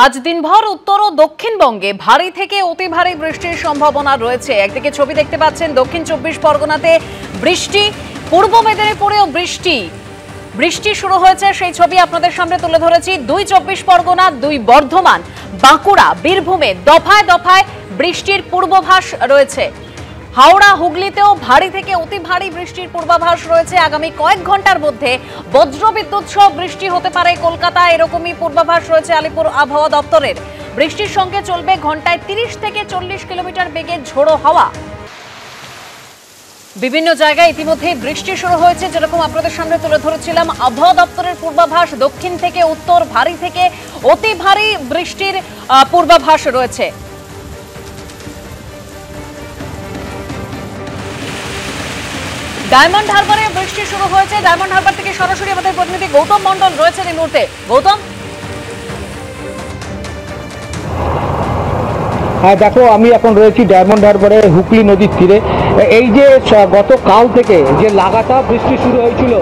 আজ দিনভর উত্তর ও দক্ষিণবঙ্গে ভারী থেকে অতি ভারী বৃষ্টির সম্ভাবনা রয়েছে। একদিকে ছবি দেখতে পাচ্ছেন দক্ষিণ 24 পরগনাতে বৃষ্টি, পূর্ব মেদিনীপুরেও বৃষ্টি শুরু হয়েছে, সেই ছবি আপনাদের সামনে তুলে ধরেছি। দুই 24 পরগনা, দুই বর্ধমান, বাঁকুড়া, বীরভূমে দফায় দফায় বৃষ্টির পূর্বাভাস রয়েছে। হাওড়া, হুগলিতেও ভারী থেকে অতি ভারী বৃষ্টির পূর্বাভাস রয়েছে। আগামী কয়েক ঘন্টার মধ্যে বজ্রবিদ্যুৎ সহ বৃষ্টি হতে পারে কলকাতায়, এরকমই পূর্বাভাস রয়েছে আলিপুর আবহাওয়া দপ্তরের। বৃষ্টির সঙ্গে চলবে ঘন্টায় 30 থেকে 40 কিলোমিটার বেগে ঝোড়ো হাওয়া। বিভিন্ন জায়গায় ইতিমধ্যে বৃষ্টি শুরু হয়েছে, যেরকম আপনাদের সামনে তুলে ধরেছিলাম। আবহাওয়া দপ্তরের পূর্বাভাস, দক্ষিণ থেকে উত্তর ভারী থেকে অতি ভারী বৃষ্টির পূর্বাভাস রয়েছে। ডায়মন্ড হারবারে বৃষ্টি শুরু হয়েছে। ডায়মন্ড হারবার থেকে সরাসরি আমাদের প্রতিনিধি গৌতম মন্ডল রয়েছেন এই মুহূর্তে। গৌতম, হ্যাঁ দেখো, আমি এখন রয়েছি ডায়মন্ড হারবারে হুগলি নদীর তীরে। এই যে গতকাল থেকে যে লাগাতার বৃষ্টি শুরু হয়েছিল,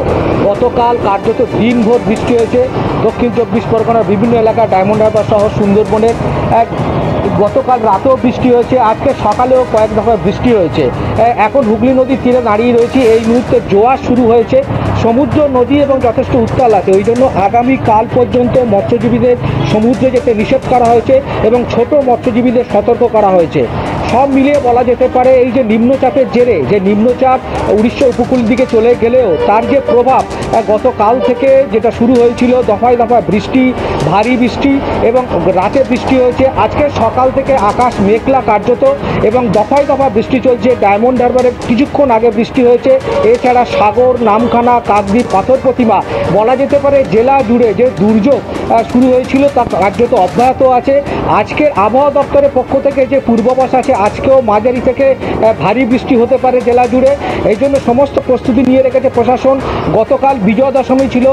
গতকাল কার্যত দিনভর বৃষ্টি হয়েছে দক্ষিণ 24 পরগনার বিভিন্ন এলাকা, ডায়মন্ড হারবার সহ সুন্দরবনের। গতকাল রাতেও বৃষ্টি হয়েছে, আজকে সকালেও কয়েক দফা বৃষ্টি হয়েছে। এখন হুগলি নদীর তীরে দাঁড়িয়ে রয়েছি। এই মুহূর্তে জোয়ার শুরু হয়েছে, সমুদ্র নদী এবং যথেষ্ট উত্তাল আছে। ওই জন্য আগামীকাল পর্যন্ত মৎস্যজীবীদের সমুদ্রে যেতে নিষেধ করা হয়েছে এবং ছোট মৎস্যজীবীদের সতর্ক করা হয়েছে। সব মিলিয়ে বলা যেতে পারে এই যে নিম্নচাপের জেরে, যে নিম্নচাপ উড়িষ্যা উপকূল দিকে চলে গেলেও তার যে প্রভাব গতকাল থেকে যেটা শুরু হয়েছিল, দফায় দফায় বৃষ্টি, ভারী বৃষ্টি এবং রাতে বৃষ্টি হয়েছে। আজকে সকাল থেকে আকাশ মেঘলা কার্যত এবং দফায় দফা বৃষ্টি চলছে। ডায়মন্ড হারবারে কিছুক্ষণ আগে বৃষ্টি হয়েছে। এছাড়া সাগর, নামখানা, কাকদ্বীপ, পাথর প্রতিমা, বলা যেতে পারে জেলা জুড়ে যে দুর্যোগ শুরু হয়েছিল তা কার্যত অব্যাহত আছে। আজকের আবহাওয়া দপ্তরের পক্ষ থেকে যে পূর্বাভাস আছে, আজকেও মাঝারি থেকে ভারী বৃষ্টি হতে পারে জেলা জুড়ে। এই জন্য সমস্ত প্রস্তুতি নিয়ে রেখেছে প্রশাসন। গতকাল বিজয়া দশমী ছিল,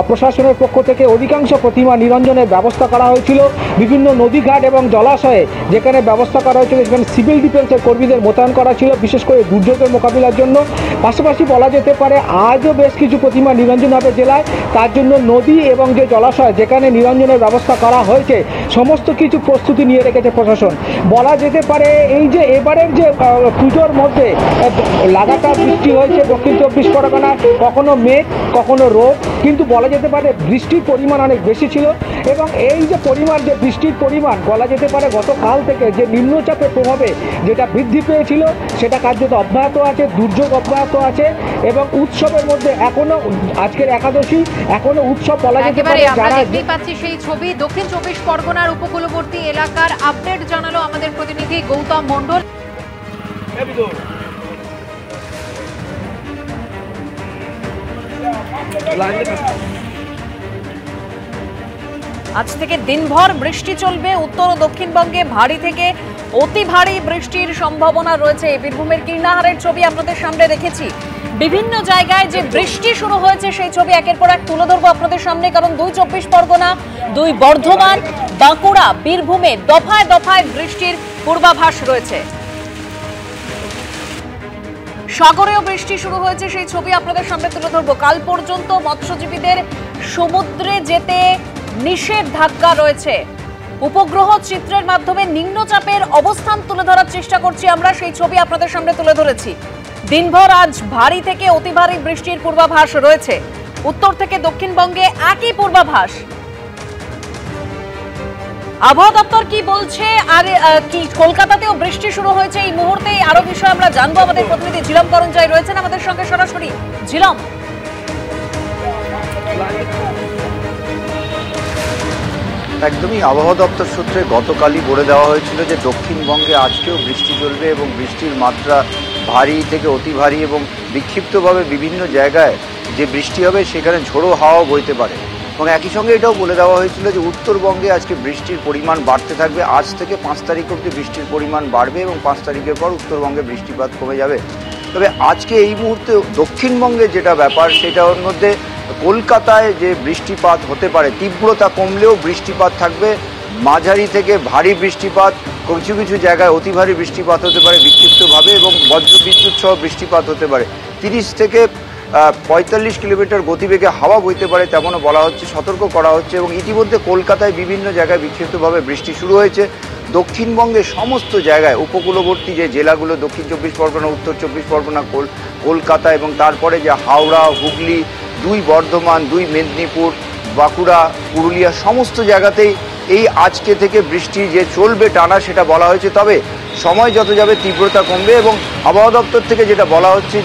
প্রশাসনের পক্ষ থেকে অধিকাংশ প্রতিমা নিরঞ্জনের ব্যবস্থা করা হয়েছিল। বিভিন্ন নদীঘাট এবং জলাশয়ে যেখানে ব্যবস্থা করা হয়েছিল, সেখানে সিভিল ডিফেন্সের কর্মীদের মোতায়েন করা ছিল, বিশেষ করে দুর্যোগের মোকাবিলার জন্য। পাশাপাশি বলা যেতে পারে আজও বেশ কিছু প্রতিমা নিরঞ্জন হবে জেলায়। তার জন্য নদী এবং যে জলাশয় যেখানে নিরঞ্জনের ব্যবস্থা করা হয়েছে, সমস্ত কিছু প্রস্তুতি নিয়ে রেখেছে প্রশাসন। বলা যেতে পারে এই যে এবারের যে পুজোর মধ্যে লাগাতার বৃষ্টি হয়েছে দক্ষিণ 24 পরগনায়, কখনো মেঘ কখনো রোদ, কিন্তু বলা যেতে পারে বৃষ্টির পরিমাণ অনেক বেশি ছিল। এবং এই যে পরিমাণ, যে বৃষ্টির পরিমাণ, বলা যেতে পারে গতকাল থেকে যে নিম্নচাপের প্রভাবে যেটা বৃদ্ধি পেয়েছিল সেটা কার্যত অব্যাহত আছে, দুর্যোগ অব্যাহত আছে। এবং উৎসবের মধ্যে এখনো আজকের একাদশী, এখনো উৎসব বলা যেতে পারে। আমরা দেখতেই পাচ্ছি সেই ছবি দক্ষিণ 24 পরগনার উপকূলবর্তী এলাকার। আপডেট জানালো আমাদের প্রতিনিধি গৌতম মন্ডল। আজ থেকে দিনভর বৃষ্টি চলবে। উত্তর ও দক্ষিণবঙ্গে ভারী থেকে অতি ভারী বৃষ্টির সম্ভাবনা রয়েছে। বীরভূমের কীর্ণাহারের ছবি আপনাদের সামনে রেখেছি। বিভিন্ন জায়গায় যে বৃষ্টি শুরু হয়েছে সেই ছবি একের পর এক তুলে ধরবো আপনাদের সামনে, কারণ দুই 24 পরগনা, দুই বর্ধমান, বাঁকুড়া, বীরভূমে দফায় দফায় বৃষ্টির পূর্বাভাস রয়েছে। সাগরেও বৃষ্টি শুরু হয়েছে, সেই ছবি আপনাদের সামনে তুলে ধরবো। কাল পর্যন্ত মৎস্যজীবীদের সমুদ্রে যেতে নিষেধাজ্ঞা রয়েছে। উপগ্রহ চিত্রের মাধ্যমে নিম্নচাপের অবস্থান তুলে ধরার চেষ্টা করছি আমরা, সেই ছবি আপনাদের সামনে তুলে ধরেছি। দিনভর আজ ভারী থেকে অতি ভারী বৃষ্টির পূর্বাভাস রয়েছে। উত্তর থেকে দক্ষিণবঙ্গে একই পূর্বাভাস। আবহাওয়া দপ্তর কি বলছে, আর কি কলকাতাতেও বৃষ্টি শুরু হয়েছে এই মুহূর্তে, আরো বিষয় আমরা জানবো। আমাদের প্রতিনিধি ঝিলম করঞ্জয় রয়েছেন আমাদের সঙ্গে সরাসরি। ঝিলম, একদমই আবহাওয়া দপ্তর সূত্রে গতকালই বলে দেওয়া হয়েছিল যে দক্ষিণবঙ্গে আজকেও বৃষ্টি চলবে এবং বৃষ্টির মাত্রা ভারী থেকে অতি ভারী এবং বিক্ষিপ্তভাবে বিভিন্ন জায়গায় যে বৃষ্টি হবে সেখানে ঝোড়ো হাওয়া বইতে পারে। এবং একই সঙ্গে এটাও বলে দেওয়া হয়েছিল যে উত্তরবঙ্গে আজকে বৃষ্টির পরিমাণ বাড়তে থাকবে। আজ থেকে 5 তারিখ অবধি বৃষ্টির পরিমাণ বাড়বে এবং 5 তারিখের পর উত্তরবঙ্গে বৃষ্টিপাত কমে যাবে। তবে আজকে এই মুহূর্তে দক্ষিণবঙ্গে যেটা ব্যাপার, সেটার মধ্যে কলকাতায় যে বৃষ্টিপাত হতে পারে, তীব্রতা কমলেও বৃষ্টিপাত থাকবে। মাঝারি থেকে ভারী বৃষ্টিপাত, কিছু কিছু জায়গায় অতি ভারী বৃষ্টিপাত হতে পারে বিক্ষিপ্তভাবে এবং বজ্রবিদ্যুৎ সহ বৃষ্টিপাত হতে পারে। 30 থেকে 45 কিলোমিটার গতিবেগে হাওয়া বইতে পারে তেমনও বলা হচ্ছে, সতর্ক করা হচ্ছে। এবং ইতিমধ্যে কলকাতায় বিভিন্ন জায়গায় বিক্ষিপ্তভাবে বৃষ্টি শুরু হয়েছে। দক্ষিণবঙ্গের সমস্ত জায়গায় উপকূলবর্তী যে জেলাগুলো, দক্ষিণ 24 পরগনা, উত্তর 24 পরগনা, কলকাতা এবং তারপরে যে হাওড়া, হুগলি, 2 বর্ধমান, 2 মেদিনীপুর, বাঁকুড়া, পুরুলিয়া, সমস্ত জায়গাতেই এই আজকে থেকে বৃষ্টি যে চলবে টানা সেটা বলা হয়েছে। তবে সময় যত যাবে তীব্রতা কমবে এবং আবহাওয়া দপ্তর থেকে যেটা বলা হচ্ছে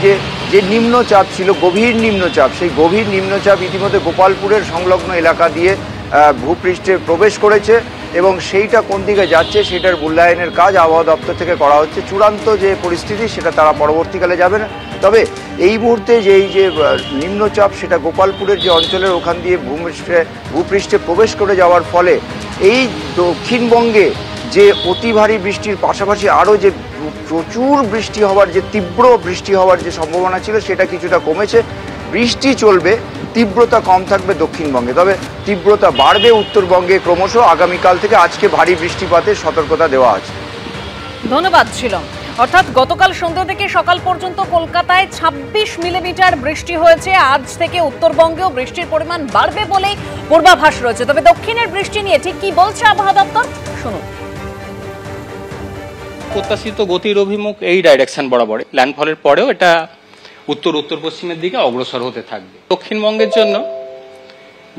যে নিম্নচাপ ছিল, গভীর নিম্নচাপ, সেই গভীর নিম্নচাপ ইতিমধ্যে গোপালপুরের সংলগ্ন এলাকা দিয়ে ভূপৃষ্ঠে প্রবেশ করেছে এবং সেইটা কোন দিকে যাচ্ছে সেটার মূল্যায়নের কাজ আবহাওয়া দপ্তর থেকে করা হচ্ছে। চূড়ান্ত যে পরিস্থিতি সেটা তারা পরবর্তীকালে যাবেন। তবে এই মুহূর্তে এই যে নিম্নচাপ সেটা গোপালপুরের যে অঞ্চলের ওখান দিয়ে ভূপৃষ্ঠে প্রবেশ করে যাওয়ার ফলে এই দক্ষিণবঙ্গে যে অতি ভারী বৃষ্টির পাশাপাশি আরও যে প্রচুর বৃষ্টি হওয়ার, যে তীব্র বৃষ্টি হওয়ার যে সম্ভাবনা ছিল সেটা কিছুটা কমেছে। বৃষ্টি চলবে, তীব্রতা কম থাকবে দক্ষিণবঙ্গে, তবে তীব্রতা বাড়বে উত্তরবঙ্গে ক্রমশ। আগামীকাল থেকে আজকে ভারী বৃষ্টিপাতের সতর্কতা দেওয়া আছে। ধন্যবাদ ছিল। অর্থাৎ গতকাল সন্ধ্যা থেকে সকাল পর্যন্ত কলকাতায় 26 মিলিমিটার বৃষ্টি হয়েছে। আজ থেকে উত্তরবঙ্গেও বৃষ্টির পরিমাণ বাড়বে বলেই পূর্বাভাস রয়েছে। তবে দক্ষিণের বৃষ্টি নিয়ে ঠিক কি বলছে আবহাওয়া দপ্তর শুনুন। প্রত্যাশিত গতির অভিমুখ এই ডাইরেকশন বরাবর, ল্যান্ডফলের পরেও এটা উত্তর উত্তর পশ্চিমের দিকে অগ্রসর হতে থাকবে। দক্ষিণবঙ্গের জন্য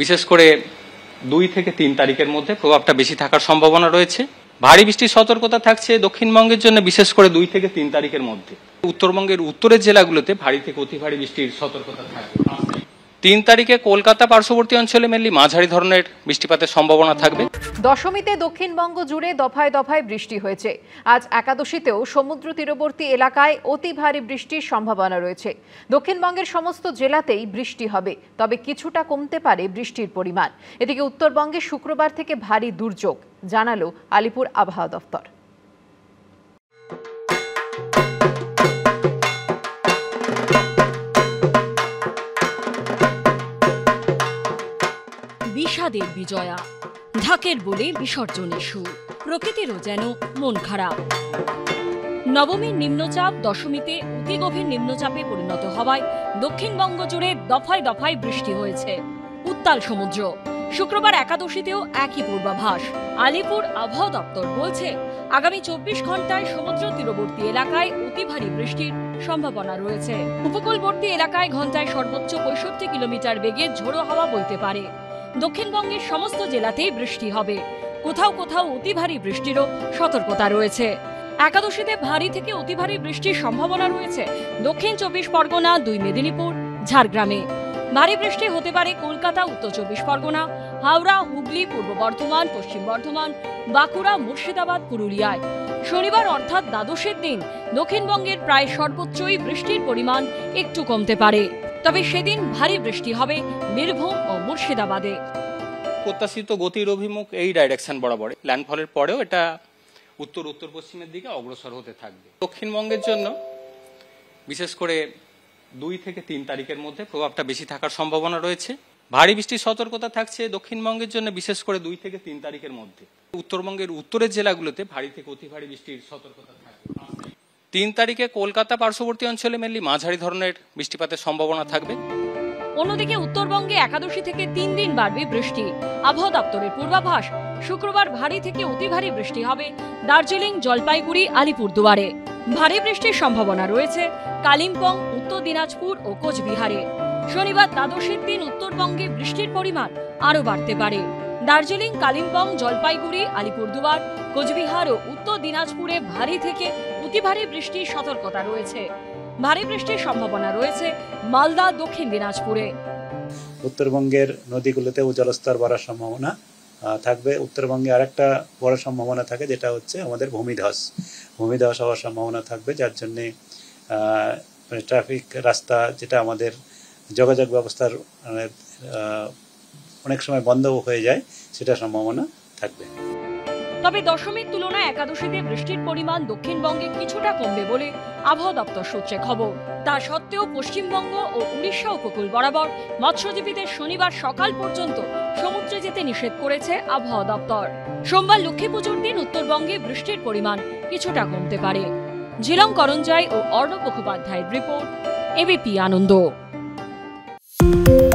বিশেষ করে 2 থেকে 3 তারিখের মধ্যে প্রভাবটা বেশি থাকার সম্ভাবনা রয়েছে। ভারী বৃষ্টির সতর্কতা থাকছে দক্ষিণবঙ্গের জন্য বিশেষ করে 2 থেকে 3 তারিখের মধ্যে। উত্তরবঙ্গের উত্তরের জেলাগুলোতে ভারী থেকে অতি ভারী বৃষ্টির সতর্কতা থাকবে। 3 তারিখে কলকাতা পার্শ্ববর্তী অঞ্চলে মেনলি মাঝারি ধরনের বৃষ্টিপাতের সম্ভাবনা থাকবে। দশমীতে দক্ষিণবঙ্গ জুড়ে দফায় দফায় বৃষ্টি হয়েছে। আজ একাদশীতেও সমুদ্র তীরবর্তী এলাকায় অতি ভারী বৃষ্টির সম্ভাবনা রয়েছে। দক্ষিণবঙ্গের সমস্ত জেলাতেই বৃষ্টি হবে, তবে কিছুটা কমতে পারে বৃষ্টির পরিমাণ। এদিকে উত্তরবঙ্গে শুক্রবার থেকে ভারী দুর্যোগ, জানালো আলিপুর আবহাওয়া দপ্তর। বিষাদের বিজয়া, ঢাকের বলে বিসর্জনের সুর, প্রকৃতিরও যেন মন খারাপ। নবমীর নিম্নচাপ দশমীতে অতি গভীর নিম্নচাপে পরিণত হওয়ায় দক্ষিণবঙ্গ জুড়ে দফায় দফায় বৃষ্টি হয়েছে। উত্তাল সমুদ্র। শুক্রবার একাদশীতেও একই পূর্বাভাস। আলিপুর আবহাওয়া দপ্তর বলছে, আগামী 24 ঘন্টায় সমুদ্র তীরবর্তী এলাকায় অতি ভারী বৃষ্টির সম্ভাবনা রয়েছে। উপকূলবর্তী এলাকায় ঘন্টায় সর্বোচ্চ 65 কিলোমিটার বেগে ঝোড়ো হাওয়া বইতে পারে। দক্ষিণবঙ্গের সমস্ত জেলাতেই বৃষ্টি হবে। কোথাও কোথাও অতি ভারী বৃষ্টিরও সতর্কতা রয়েছে। একাদশীতে ভারী থেকে অতি ভারী বৃষ্টির সম্ভাবনা রয়েছে দক্ষিণ 24 পরগনা, 2 মেদিনীপুর, ঝাড়গ্রামে। ভারী বৃষ্টি হতে পারে কলকাতা, উত্তর 24 পরগনা, হাওড়া, হুগলি, পূর্ব বর্ধমান, পশ্চিম বর্ধমান, বাঁকুড়া, মুর্শিদাবাদ, পুরুলিয়ায়। শনিবার অর্থাৎ দ্বাদশের দিন দক্ষিণবঙ্গের প্রায় সর্বোচ্চই বৃষ্টির পরিমাণ একটু কমতে পারে, তবে সেদিন ভারী বৃষ্টি হবে বীরভূম ও মুর্শিদাবাদে। প্রত্যাশিত গতির অভিমুখ এই ডাইরেকশন বরাবর, ল্যান্ডফলের পরেও এটা উত্তর উত্তর পশ্চিমের দিকে অগ্রসর হতে থাকবে। দক্ষিণবঙ্গের জন্য বিশেষ করে 2 থেকে 3 তারিখের মধ্যে প্রভাবটা বেশি থাকার সম্ভাবনা রয়েছে। ভারী বৃষ্টির সতর্কতা থাকছে দক্ষিণবঙ্গের জন্য বিশেষ করে 2 থেকে 3 তারিখের মধ্যে। উত্তরবঙ্গের উত্তরের জেলাগুলোতে ভারী থেকে অতি ভারী বৃষ্টির সতর্কতা থাকবে। 3 তারিখে কলকাতা পার্শ্ববর্তী অঞ্চলে মেনলি মাঝারি ধরনের বৃষ্টিপাতের সম্ভাবনা থাকবে। অন্যদিকে উত্তরবঙ্গে একাদশী থেকে 3 দিন বাড়বে বৃষ্টি। আবহাওয়া দপ্তরের পূর্বাভাস, শুক্রবার ভারী থেকে অতি ভারী বৃষ্টি হবে দার্জিলিং, জলপাইগুড়ি, আলিপুরদুয়ারে। ভারী বৃষ্টির সম্ভাবনা রয়েছে কালিম্পং, উত্তর দিনাজপুর ও কোচবিহারে। শনিবার দ্বাদশের দিন উত্তরবঙ্গে বৃষ্টির পরিমাণ আরও বাড়তে পারে। দার্জিলিং, কালিম্পং, জলপাইগুড়ি, আলিপুরদুয়ার, কোচবিহার ও উত্তর দিনাজপুরে ভারী থেকে অতি ভারী বৃষ্টির সতর্কতা রয়েছে। ভারী বৃষ্টির সম্ভাবনা রয়েছে মালদা, দক্ষিণ দিনাজপুরে। উত্তরবঙ্গের নদীগুলোতেও জলস্তর বাড়ার সম্ভাবনা থাকবে। উত্তরবঙ্গে আরেকটা বড় সম্ভাবনা থাকে, যেটা হচ্ছে আমাদের ভূমিধস হওয়ার সম্ভাবনা থাকবে, যার জন্যে ট্রাফিক রাস্তা, যেটা আমাদের যোগাযোগ ব্যবস্থার অনেক সময় বন্ধ হয়ে যায়, সেটার সম্ভাবনা থাকবে। তবে দশমীর তুলনায় একাদশীতে বৃষ্টির পরিমাণ দক্ষিণবঙ্গে কিছুটা কমবে বলে আবহাওয়া দপ্তর সূত্রে খবর। তা সত্ত্বেও পশ্চিমবঙ্গ ও উড়িষ্যা উপকূল বরাবর মৎস্যজীবীদের শনিবার সকাল পর্যন্ত সমুদ্রে যেতে নিষেধ করেছে আবহাওয়া দপ্তর। সোমবার লক্ষ্মী পুজোর দিন উত্তরবঙ্গে বৃষ্টির পরিমাণ কিছুটা কমতে পারে। ঝিলং করঞ্জাই ও অর্ণব মুখোপাধ্যায়ের রিপোর্ট, এবিপি আনন্দ। নমস্কার।